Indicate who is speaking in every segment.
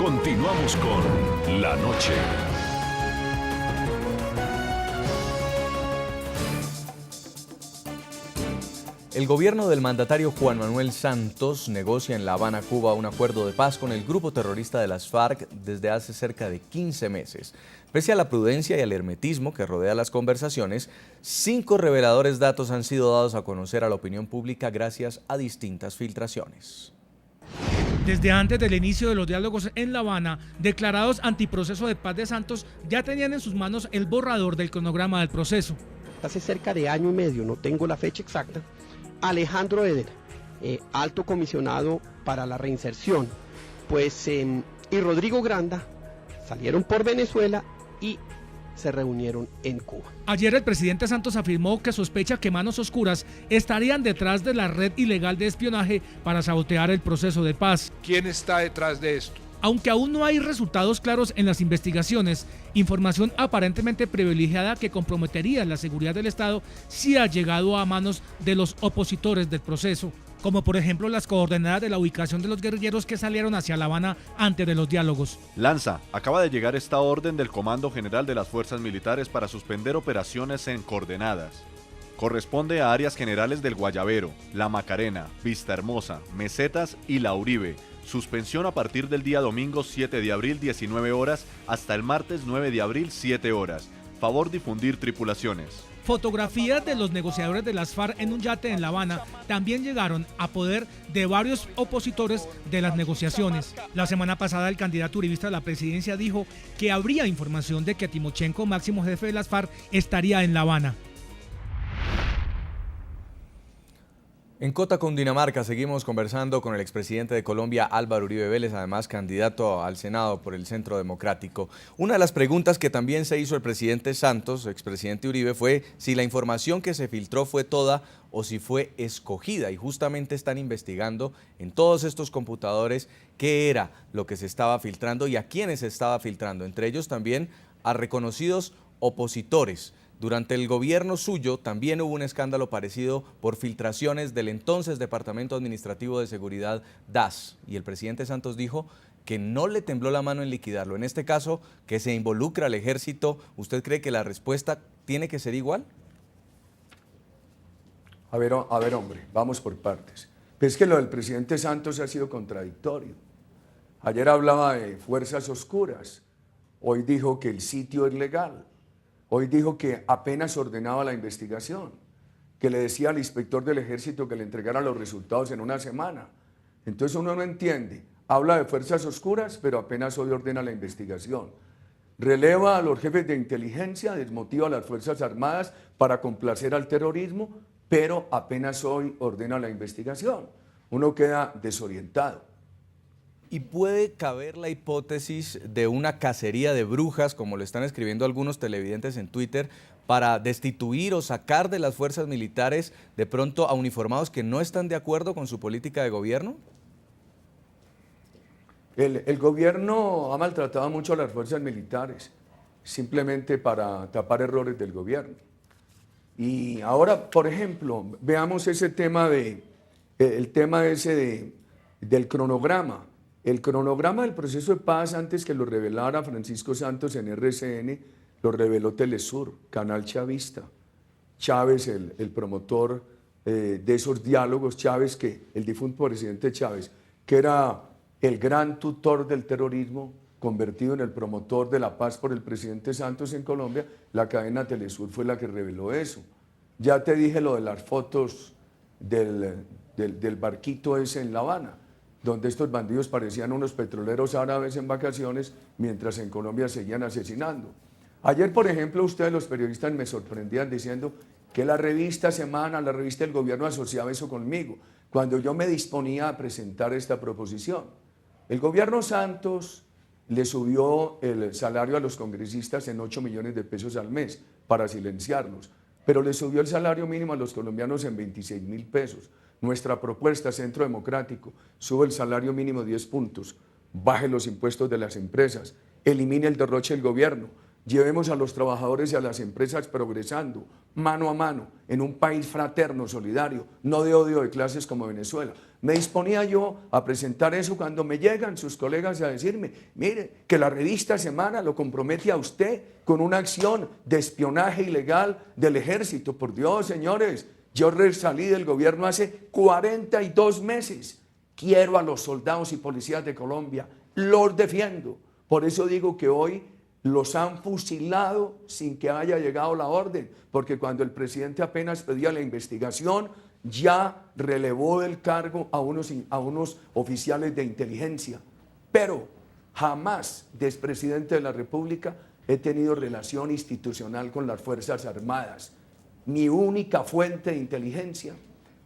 Speaker 1: Continuamos con La Noche.
Speaker 2: El gobierno del mandatario Juan Manuel Santos negocia en La Habana, Cuba, un acuerdo de paz con el grupo terrorista de las FARC desde hace cerca de 15 meses. Pese a la prudencia y al hermetismo que rodea las conversaciones, 5 reveladores datos han sido dados a conocer a la opinión pública gracias a distintas filtraciones.
Speaker 3: Desde antes del inicio de los diálogos en La Habana, declarados antiproceso de paz de Santos ya tenían en sus manos el borrador del cronograma del proceso.
Speaker 4: Hace cerca de año y medio, no tengo la fecha exacta, Alejandro Eder, alto comisionado para la reinserción, y Rodrigo Granda salieron por Venezuela y se reunieron en Cuba.
Speaker 3: Ayer el presidente Santos afirmó que sospecha que manos oscuras estarían detrás de la red ilegal de espionaje para sabotear el proceso de paz.
Speaker 5: ¿Quién está detrás de esto?
Speaker 3: Aunque aún no hay resultados claros en las investigaciones, información aparentemente privilegiada que comprometería la seguridad del Estado sí ha llegado a manos de los opositores del proceso, como por ejemplo las coordenadas de la ubicación de los guerrilleros que salieron hacia La Habana antes de los diálogos.
Speaker 6: Lanza, acaba de llegar esta orden del Comando General de las Fuerzas Militares para suspender operaciones en coordenadas. Corresponde a áreas generales del Guayabero, La Macarena, Vista Hermosa, Mesetas y La Uribe. Suspensión a partir del día domingo 7 de abril 19 horas hasta el martes 9 de abril 7 horas. Favor difundir tripulaciones.
Speaker 3: Fotografías de los negociadores de las FARC en un yate en La Habana también llegaron a poder de varios opositores de las negociaciones. La semana pasada el candidato uribista a la presidencia dijo que habría información de que Timochenko, máximo jefe de las FARC, estaría en La Habana.
Speaker 2: En Cota, Cundinamarca, seguimos conversando con el expresidente de Colombia, Álvaro Uribe Vélez, además candidato al Senado por el Centro Democrático. Una de las preguntas que también se hizo el presidente Santos, expresidente Uribe, fue si la información que se filtró fue toda o si fue escogida. Y justamente están investigando en todos estos computadores qué era lo que se estaba filtrando y a quiénes se estaba filtrando. Entre ellos también a reconocidos opositores. Durante el gobierno suyo también hubo un escándalo parecido por filtraciones del entonces Departamento Administrativo de Seguridad DAS y el presidente Santos dijo que no le tembló la mano en liquidarlo. En este caso, que se involucra al ejército, ¿usted cree que la respuesta tiene que ser igual?
Speaker 7: A ver, hombre, vamos por partes. Pero es que lo del presidente Santos ha sido contradictorio. Ayer hablaba de fuerzas oscuras, hoy dijo que el sitio es legal. Hoy dijo que apenas ordenaba la investigación, que le decía al inspector del ejército que le entregara los resultados en una semana. Entonces uno no entiende. Habla de fuerzas oscuras, pero apenas hoy ordena la investigación. Releva a los jefes de inteligencia, desmotiva a las Fuerzas Armadas para complacer al terrorismo, pero apenas hoy ordena la investigación. Uno queda desorientado.
Speaker 2: ¿Y puede caber la hipótesis de una cacería de brujas, como lo están escribiendo algunos televidentes en Twitter, para destituir o sacar de las fuerzas militares de pronto a uniformados que no están de acuerdo con su política de gobierno?
Speaker 7: El gobierno ha maltratado mucho a las fuerzas militares, simplemente para tapar errores del gobierno. Y ahora, por ejemplo, veamos ese tema del cronograma. El cronograma del proceso de paz, antes que lo revelara Francisco Santos en RCN, lo reveló Telesur, canal chavista. Chávez, el promotor de esos diálogos, Chávez, el difunto presidente Chávez, que era el gran tutor del terrorismo, convertido en el promotor de la paz por el presidente Santos en Colombia, la cadena Telesur fue la que reveló eso. Ya te dije lo de las fotos del barquito ese en La Habana, donde estos bandidos parecían unos petroleros árabes en vacaciones, mientras en Colombia seguían asesinando. Ayer, por ejemplo, ustedes los periodistas me sorprendían diciendo que la revista Semana, la revista del gobierno asociaba eso conmigo, cuando yo me disponía a presentar esta proposición. El gobierno Santos le subió el salario a los congresistas en 8 millones de pesos al mes para silenciarlos, pero le subió el salario mínimo a los colombianos en 26.000 pesos. Nuestra propuesta, Centro Democrático, sube el salario mínimo 10 puntos, baje los impuestos de las empresas, elimine el derroche del gobierno, Llevemos a los trabajadores y a las empresas progresando, mano a mano, en un país fraterno, solidario, no de odio de clases como Venezuela. Me disponía yo a presentar eso cuando me llegan sus colegas a decirme, mire, que la revista Semana lo compromete a usted con una acción de espionaje ilegal del ejército. Por Dios, señores, yo salí del gobierno hace 42 meses. Quiero a los soldados y policías de Colombia, los defiendo. Por eso digo que hoy los han fusilado sin que haya llegado la orden, porque cuando el presidente apenas pedía la investigación, ya relevó del cargo a unos oficiales de inteligencia. Pero jamás, desde presidente de la República, he tenido relación institucional con las Fuerzas Armadas. Mi única fuente de inteligencia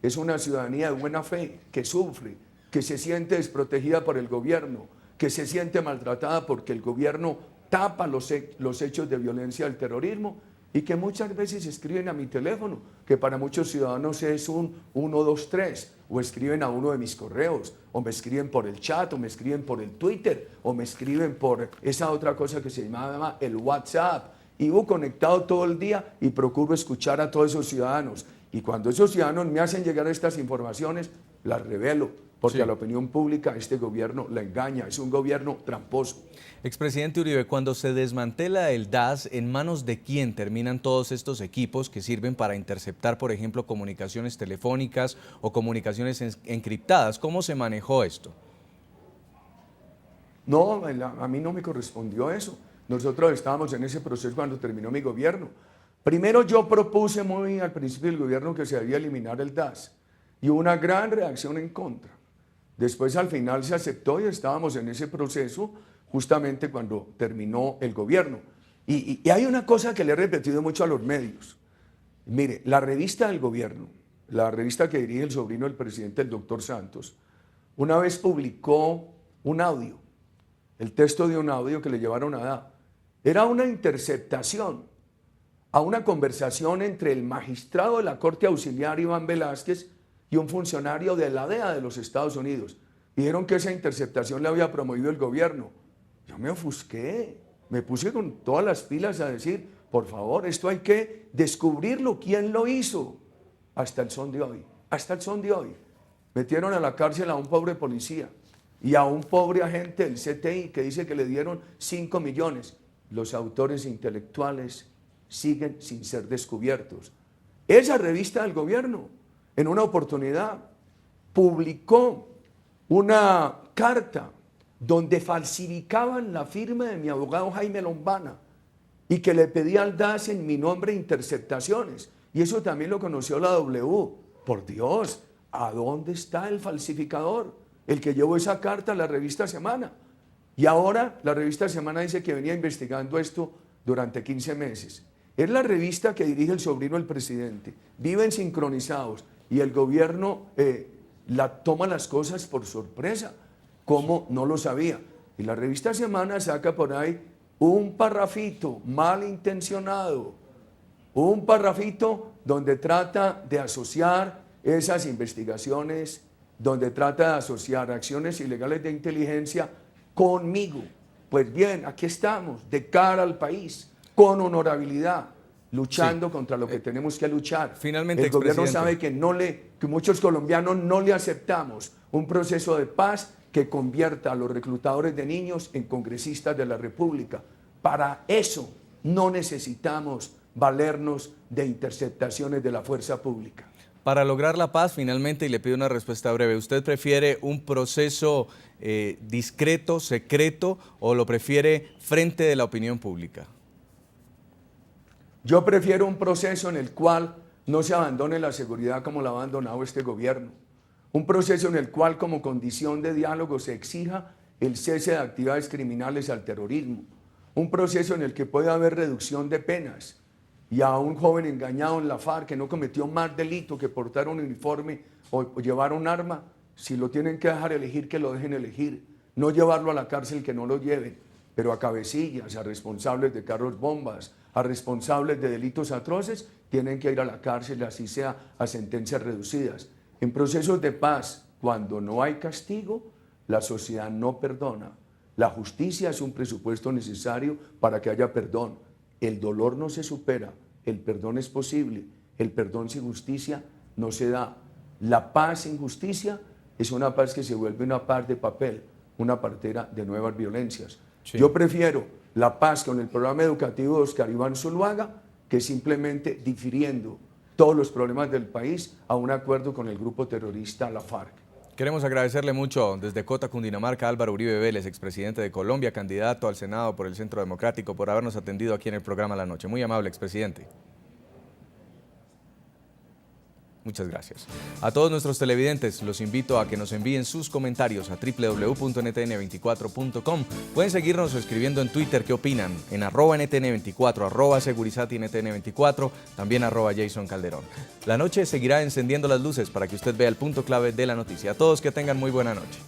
Speaker 7: es una ciudadanía de buena fe que sufre, que se siente desprotegida por el gobierno, que se siente maltratada porque el gobierno tapa los hechos de violencia del terrorismo y que muchas veces escriben a mi teléfono, que para muchos ciudadanos es un 123, o escriben a uno de mis correos, o me escriben por el chat, o me escriben por el Twitter, o me escriben por esa otra cosa que se llama el WhatsApp. Y vivo conectado todo el día y procuro escuchar a todos esos ciudadanos. Y cuando esos ciudadanos me hacen llegar estas informaciones, las revelo, porque a la opinión pública este gobierno la engaña, es un gobierno tramposo.
Speaker 2: Expresidente Uribe, cuando se desmantela el DAS, ¿en manos de quién terminan todos estos equipos que sirven para interceptar, por ejemplo, comunicaciones telefónicas o comunicaciones encriptadas? ¿Cómo se manejó esto?
Speaker 7: No, a mí no me correspondió eso. Nosotros estábamos en ese proceso cuando terminó mi gobierno. Primero yo propuse muy al principio del gobierno que se debía eliminar el DAS y hubo una gran reacción en contra. Después al final se aceptó y estábamos en ese proceso justamente cuando terminó el gobierno. Y hay una cosa que le he repetido mucho a los medios. Mire, la revista del gobierno, la revista que dirige el sobrino del presidente, el doctor Santos, una vez publicó un audio, el texto de un audio que le llevaron a DAS. Era una interceptación a una conversación entre el magistrado de la Corte Auxiliar Iván Velázquez y un funcionario de la DEA de los Estados Unidos. Dijeron que esa interceptación la había promovido el gobierno. Yo me ofusqué, me puse con todas las pilas a decir, por favor, esto hay que descubrirlo, quién lo hizo. Hasta el son de hoy, hasta el son de hoy. Metieron a la cárcel a un pobre policía y a un pobre agente del CTI que dice que le dieron 5 millones. Los autores intelectuales siguen sin ser descubiertos. Esa revista del gobierno, en una oportunidad, publicó una carta donde falsificaban la firma de mi abogado Jaime Lombana y que le pedía al DAS en mi nombre interceptaciones. Y eso también lo conoció la W. Por Dios, ¿a dónde está el falsificador? El que llevó esa carta a la revista Semana. Y ahora la revista Semana dice que venía investigando esto durante 15 meses. Es la revista que dirige el sobrino del presidente. Viven sincronizados y el gobierno toma las cosas por sorpresa, como no lo sabía. Y la revista Semana saca por ahí un parrafito malintencionado, un parrafito donde trata de asociar esas investigaciones, donde trata de asociar acciones ilegales de inteligencia conmigo. Pues bien, aquí estamos, de cara al país, con honorabilidad, luchando contra lo que tenemos que luchar.
Speaker 2: Finalmente,
Speaker 7: el gobierno sabe que muchos colombianos no le aceptamos un proceso de paz que convierta a los reclutadores de niños en congresistas de la República. Para eso no necesitamos valernos de interceptaciones de la fuerza pública.
Speaker 2: Para lograr la paz, finalmente, y le pido una respuesta breve, ¿usted prefiere un proceso discreto, secreto, o lo prefiere frente de la opinión pública?
Speaker 7: Yo prefiero un proceso en el cual no se abandone la seguridad como la ha abandonado este gobierno. Un proceso en el cual como condición de diálogo se exija el cese de actividades criminales al terrorismo. Un proceso en el que pueda haber reducción de penas y a un joven engañado en la FARC que no cometió más delito que portar un uniforme o llevar un arma, si lo tienen que dejar elegir, que lo dejen elegir. No llevarlo a la cárcel, que no lo lleven, pero a cabecillas, a responsables de carros bombas, a responsables de delitos atroces, tienen que ir a la cárcel, así sea a sentencias reducidas. En procesos de paz, cuando no hay castigo, la sociedad no perdona. La justicia es un presupuesto necesario para que haya perdón. el dolor no se supera, el perdón es posible, el perdón sin justicia no se da. La paz sin justicia es una paz que se vuelve una paz de papel, una partera de nuevas violencias.
Speaker 2: Sí.
Speaker 7: Yo prefiero la paz con el programa educativo de Oscar Iván Zuluaga que simplemente difiriendo todos los problemas del país a un acuerdo con el grupo terrorista la FARC.
Speaker 2: Queremos agradecerle mucho desde Cota, Cundinamarca, Álvaro Uribe Vélez, expresidente de Colombia, candidato al Senado por el Centro Democrático, por habernos atendido aquí en el programa La Noche. Muy amable, expresidente. Muchas gracias. A todos nuestros televidentes los invito a que nos envíen sus comentarios a www.ntn24.com. Pueden seguirnos escribiendo en Twitter qué opinan, en @ntn24, @segurizatiNTN24, también @Jason Calderón. La noche seguirá encendiendo las luces para que usted vea el punto clave de la noticia. A todos que tengan muy buena noche.